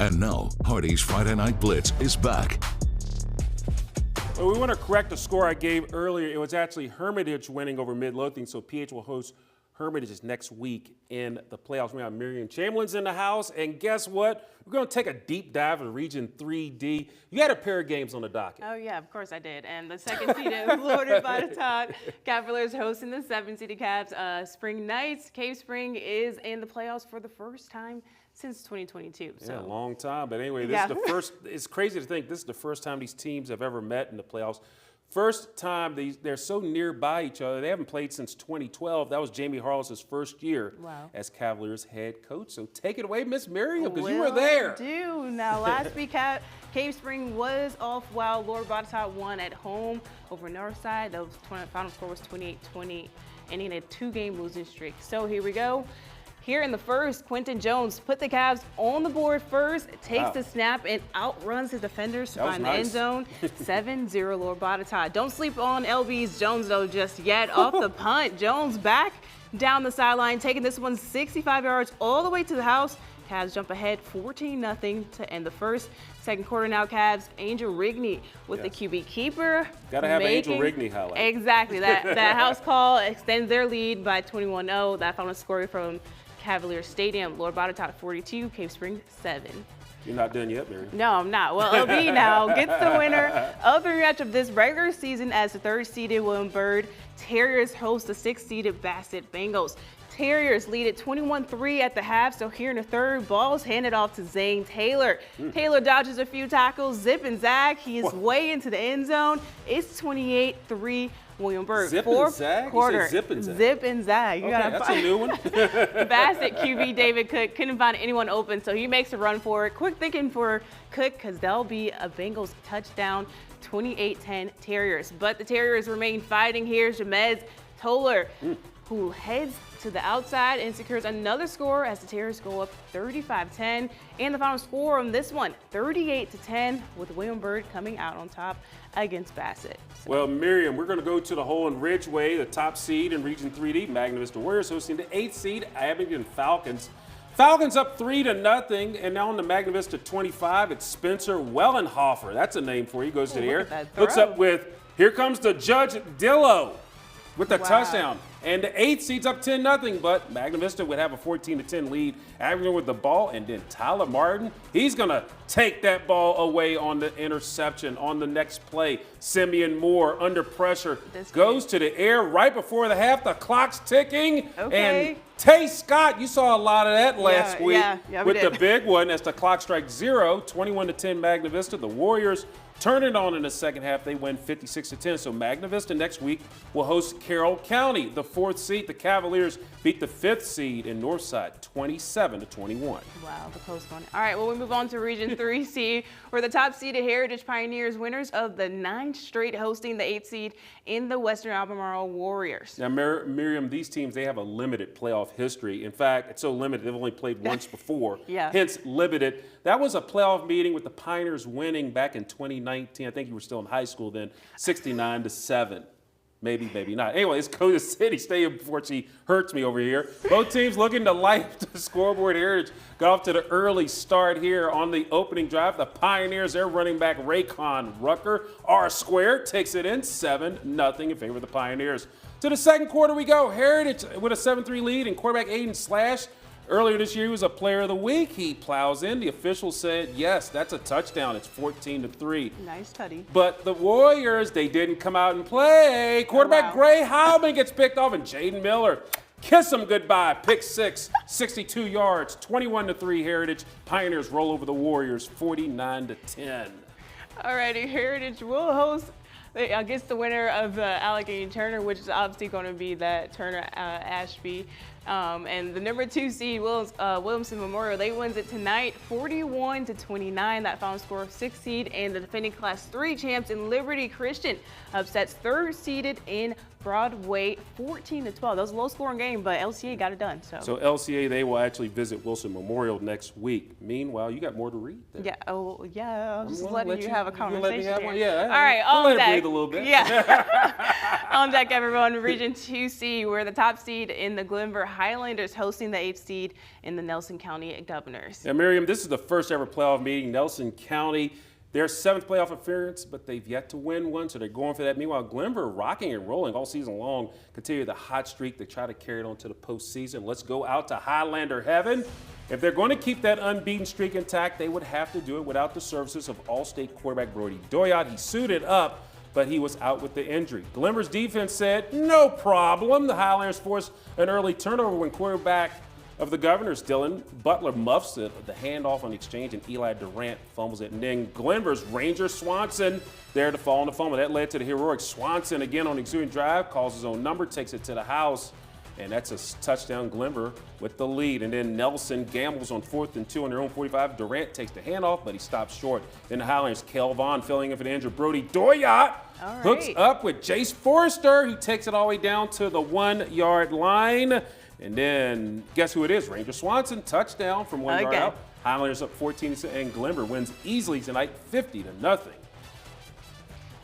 And now, Hardy's Friday Night Blitz is back. Well, we want to correct the score I gave earlier. It was actually Hermitage winning over Midlothian, so PH will host Hermitage next week in the playoffs. We have Miriam Chamberlain's in the house, and guess what? We're going to take a deep dive in Region 3D. You had a pair of games on the docket. Oh, yeah, of course I did. And the second seeded Florida Botetourt Cavaliers hosting the 7-seeded Cavs. Spring Knights, Cave Spring is in the playoffs for the first time since 2022. So. Yeah, a long time. But anyway, this is the first. It's crazy to think this is the first time these teams have ever met in the playoffs. First time they're so nearby each other. They haven't played since 2012. That was Jamie Harless's first year as Cavaliers head coach. So take it away, Miss Miriam, because you were there. Now, last week, Cave Spring was off while Lord Botetourt won at home over Northside. The final score was 28-20, ending a 2-game losing streak. So here we go. Here in the first, Quentin Jones put the Cavs on the board first, takes the snap, and outruns his defenders to find the end zone. 7-0 Lord Botetourt. Don't sleep on LB's Jones, though, just yet. Off the punt, Jones back down the sideline, taking this one 65 yards all the way to the house. Cavs jump ahead 14-0 to end the first. Second quarter now, Cavs, Angel Rigney with the QB keeper. Got to have Angel Rigney highlight. Exactly. That house call extends their lead by 21-0. That final score from Cavalier Stadium. Lord Botetourt 42, Cave Spring 7. You're not done yet, Mary. No, I'm not. Well, LB now gets the winner of the rematch of this regular season as the 3rd-seeded William Byrd Terriers host the 6th-seeded Bassett Bengals. Terriers lead at 21-3 at the half, so here in the third, ball's handed off to Zane Taylor. Taylor dodges a few tackles, zip and zag. He is way into the end zone. It's 28-3 William Byrd. Zip and zag? Quarter. You said zip and zag. Zip and zag. You okay, that's a new one. Bassett QB David Cook couldn't find anyone open, so he makes a run for it. Quick thinking for Cook because that'll be a Bengals touchdown, 28-10 Terriers. But the Terriers remain fighting here. Jamez Toller, who heads to the outside and secures another score as the Terriers go up 35-10. And the final score on this one, 38-10, with William Byrd coming out on top against Bassett. So. Well, Miriam, we're going to go to the hole in Ridgeway, the top seed in Region 3D. Magna Vista Warriors hosting the 8th seed, Abingdon Falcons. Falcons up 3-0, and now on the Magna Vista 25, it's Spencer Wellenhofer. That's a name for you. Goes to the air. Hooks up with, here comes the Judge Dillo with the touchdown. And the 8th seed's up 10-0, but Magna Vista would have a 14-10 lead. Abingdon with the ball, and then Tyler Martin, he's going to take that ball away on the interception on the next play. Simeon Moore, under pressure, goes to the air right before the half. The clock's ticking. And Tay Scott, you saw a lot of that last week with the big one as the clock strikes 0, 21-10 Magna Vista. The Warriors turn it on in the second half. They win 56-10. So Magna Vista next week will host Carroll County, the 4th seed. The Cavaliers beat the 5th seed in Northside 27-21. Wow, the close one. All right, well, we move on to Region 3C, where the top seeded Heritage Pioneers, winners of the 9th straight, hosting the 8th seed in the Western Albemarle Warriors. Now, Miriam, these teams, they have a limited playoff history. In fact, it's so limited, they've only played once before. Hence, limited. That was a playoff meeting with the Pioneers winning back in 2019. I think you were still in high school then, 69-7. Maybe, maybe not. Anyway, let's go to City Stadium before she hurts me over here. Both teams looking to light up the scoreboard. Heritage got off to the early start here on the opening drive. The Pioneers, their running back Raycon Rucker, R-squared, takes it in 7-0 in favor of the Pioneers. To the second quarter we go. Heritage with a 7-3 lead, and quarterback Aiden Slash, earlier this year, he was a player of the week. He plows in. The official said, yes, that's a touchdown. It's 14-3. Nice tutty. But the Warriors, they didn't come out and play. Quarterback Gray Heilman gets picked off, and Jaden Miller, kiss him goodbye. Pick 6, 62 yards, 21-3 Heritage. Pioneers roll over the Warriors, 49-10. All righty, Heritage will host against the winner of Allegheny Turner, which is obviously going to be that Turner Ashby. And the number 2 seed, Williamson Memorial, they wins it tonight, 41-29. That final score of 6th seed, and the defending Class 3 champs in Liberty Christian upsets 3rd seeded in Broadway 14-12. That was a low-scoring game, but LCA got it done. So LCA, they will actually visit Wilson Memorial next week. Meanwhile, you got more to read there. yeah, oh yeah, I'm just gonna letting let you have a you conversation. let me have here. one? Yeah. All right, We'll on let it deck. breathe a little bit. Yeah. On deck, everyone. Region 2C, we're the top seed in the Glenver Highlanders hosting the 8th seed in the Nelson County Governors. Now, Miriam, this is the first ever playoff meeting. Nelson County, their 7th playoff appearance, but they've yet to win one, so they're going for that. Meanwhile, Glenver rocking and rolling all season long, continue the hot streak. They try to carry it on to the postseason. Let's go out to Highlander heaven. If they're going to keep that unbeaten streak intact, they would have to do it without the services of All-State quarterback Brody Doyot. He suited up, but he was out with the injury. Glenver's defense said, no problem. The Highlanders forced an early turnover when quarterback of the Governors, Dylan Butler, muffs the handoff on the exchange, and Eli Durant fumbles it. And then Glenver's Ranger Swanson there to fall on the fumble. That led to the heroic Swanson again on the ensuing drive, calls his own number, takes it to the house, and that's a touchdown. Glenver with the lead. And then Nelson gambles on 4th and 2 on their own 45. Durant takes the handoff, but he stops short. Then the Highlanders, Kel Vaughn filling in for the injured Brody Doyot, hooks up with Jace Forrester, who takes it all the way down to the 1-yard line. And then guess who it is? Ranger Swanson, touchdown from 1 yard out. Highlanders up 14, and Glenver wins easily tonight, 50-0.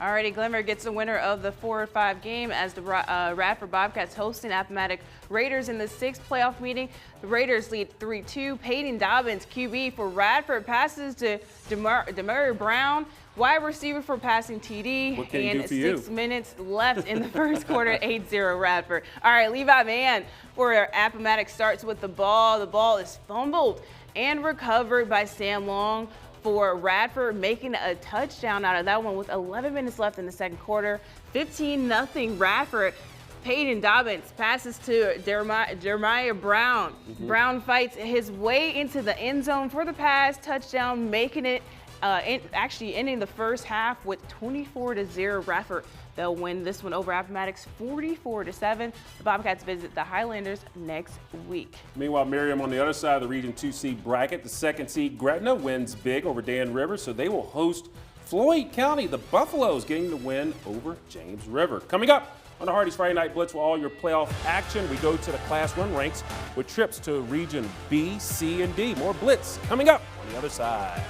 Alrighty, Glenver gets the winner of the 4-5 game as the Radford Bobcats hosting Appomattox Raiders in the 6th playoff meeting. The Raiders lead 3-2. Peyton Dobbins, QB for Radford, passes to Demary Brown, wide receiver for passing TD, and 6 minutes left in the first quarter, 8-0 Radford. All right, Levi Mann for Appomattox starts with the ball. The ball is fumbled and recovered by Sam Long for Radford, making a touchdown out of that one with 11 minutes left in the second quarter. 15-0 Radford. Peyton Dobbins passes to Jeremiah Brown. Brown fights his way into the end zone for the pass, touchdown, making it actually ending the first half with 24-0 Radford. They'll win this one over Appomattox 44-7. The Bobcats visit the Highlanders next week. Meanwhile, Miriam, on the other side of the Region 2C bracket, the 2nd seed Gretna wins big over Dan River, so they will host Floyd County. The Buffaloes getting the win over James River. Coming up on the Hardy's Friday Night Blitz with all your playoff action, we go to the Class 1 ranks with trips to Region B, C, and D. More Blitz coming up on the other side.